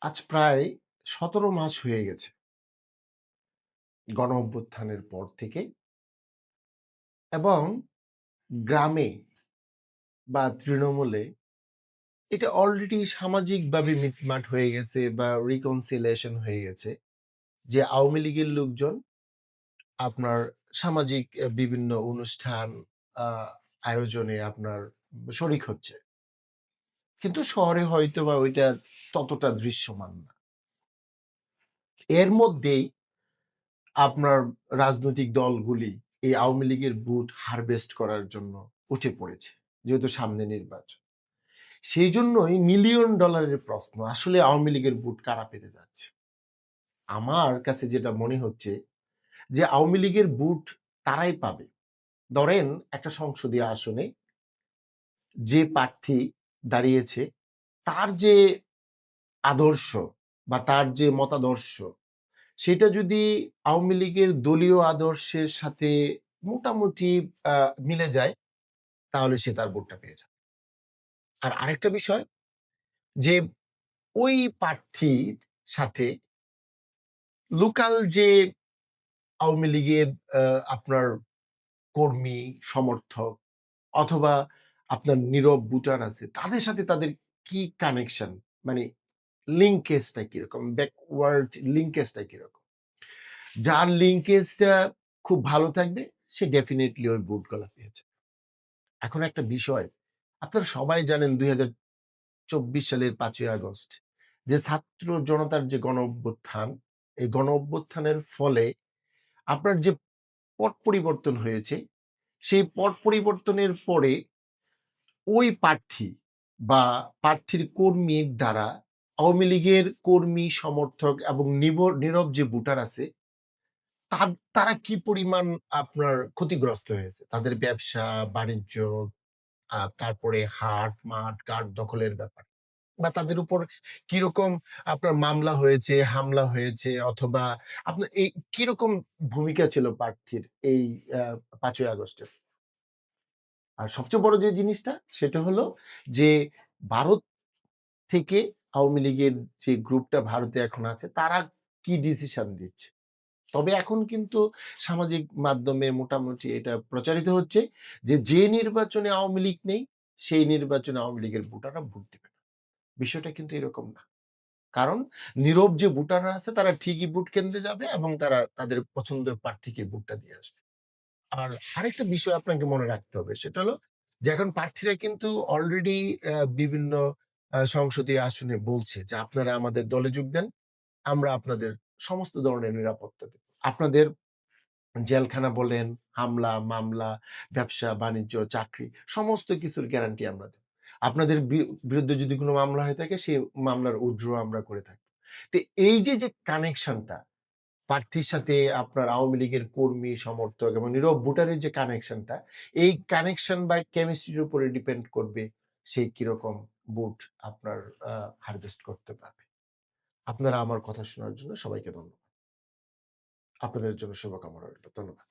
আজ প্রায় ১৭ মাস হয়ে গেছে গণঅভ্যুত্থানের পর থেকে এবং গ্রামে বা তৃণমূলে এটা অলরেডি সামাজিকভাবে মিটমাট হয়ে গেছে বা reconciliation হয়ে গেছে যে আওয়ামী লীগের লোকজন আপনার সামাজিক বিভিন্ন অনুষ্ঠান আ আয়োজনে আপনার শরিক হচ্ছে। কিন্তু শহরে হয়তোবা ওইটা ততটা দৃশ্যমান না। এর মধ্যেই আপনার রাজনৈতিক দলগুলি এই আওয়ামী লীগের ভোট হারভেস্ট করার জন্য উঠে পড়েছে। যেহেতু সামনে নির্বাচন। সেইজন্যই মিলিয়ন ডলারের প্রশ্ন আসলে আওয়ামী লীগের ভোট কারা পেতে যাচ্ছে? আমার কাছে যেটা মনে হচ্ছে যে আওয়ামী লীগের ভোট তারাই পাবে। ধরেন একটা সংসদীয় আসনে যে প্রার্থী দাঁড়িয়েছে তার যে আদর্শ বা তার যে মতাদর্শ সেটা যদি আওয়ামী লীগের দলীয় আদর্শের সাথে মোটামুটি আ মিলে যায়, তাহলে সে তার ভোটটা পেয়ে যাবে। আর আরেকটা বিষয় যে ওই প্রার্থীর সাথে লোকাল যে আওয়ামী লীগের আ আপনার কর্মী, সমর্থক অথবা আপনার নীরব ভোটার আছে, তাদের সাথে তাদের কি কানেকশন? মানে লিঙ্কেজটা কিরকম? ব্যাকওয়ার্ড লিঙ্কেজটা কিরকম? যার লিঙ্কেজটা খুব ভালো থাকবে, সে ডেফিনিটলি ওই ভোটগুলা পেয়েছে। এখন একটা বিষয়, আপনারা সবাই জানেন ২০২৪ সালের ৫ই আগস্ট যে ছাত্র জনতার যে গণঅভ্যুত্থান, এই গণঅভ্যুত্থানের ফলে আপনার যে পট পরিবর্তন হয়েছে, সেই পট পরিবর্তনের পরে ওই প্রার্থী বা প্রার্থীর কর্মীর দ্বারা আওয়ামী লীগের কর্মী, সমর্থক এবং নীরব যে ভোটার আছে তারা কি পরিমাণ আপনার ক্ষতিগ্রস্ত হয়েছে? তাদের ব্যবসা, বাণিজ্য, তারপরে হাট-মাঠ, কাঠ দখলের ব্যাপার বা তাদের উপর কিরকম আপনার মামলা হয়েছে, হামলা হয়েছে অথবা আপনার এই কিরকম ভূমিকা ছিল প্রার্থীর এই আ ৫ই আগস্টে? আর সবচেয়ে বড় যে জিনিসটা সেটা হলো যে ভারত থেকে আওয়ামী লীগের যে গ্রুপটা ভারতে এখন আছে তারা কি ডিসিশন দিচ্ছে? তবে এখন কিন্তু সামাজিক মাধ্যমে মোটামুটি এটা প্রচারিত হচ্ছে যে নির্বাচনে আওয়ামী লীগ নেই, সেই নির্বাচনে আওয়ামী লীগের ভোটাররা ভোট দিবে না। বিষয়টা কিন্তু এরকম না। কারণ নীরব যে ভোটাররা আছে তারা ঠিকই ভোট কেন্দ্রে যাবে এবং তারা তাদের পছন্দের প্রার্থীকে ভোটটা দিয়ে আসবে। আর আরেকটা বিষয় আপনাকে মনে রাখতে হবে সেটা হলো যে এখন প্রার্থীরা কিন্তু অলরেডি বিভিন্ন সংসদীয় আসনে বলছে যে, "আপনারা আমাদের দলে যোগ দেন। আমরা আপনাদের সমস্ত ধরনের নিরাপত্তা দেব। আপনাদের জেলখানা বলেন, হামলা, মামলা, ব্যবসা-বাণিজ্য, চাকরি সমস্ত কিছুর গ্যারান্টি আমরা দেব। আপনাদের বিরুদ্ধে যদি কোন মামলা হয়ে থাকে সেই মামলার উইথড্র আমরা করে থাকব।" তো এই যে কানেকশনটা প্রার্থীর সাথে আপনার আওয়ামী লীগের কর্মী, সমর্থক এবং নীরব ভোটারের যে কানেকশনটা, এই কানেকশন বা কেমিস্ট্রির উপরে ডিপেন্ড করবে সে কিরকম ভোট আপনার আ হারভেস্ট করতে পারবে। আপনারা আমার কথা শোনার জন্য সবাইকে ধন্যবাদ। আপনাদের জন্য শুভকামনা রইল। ধন্যবাদ।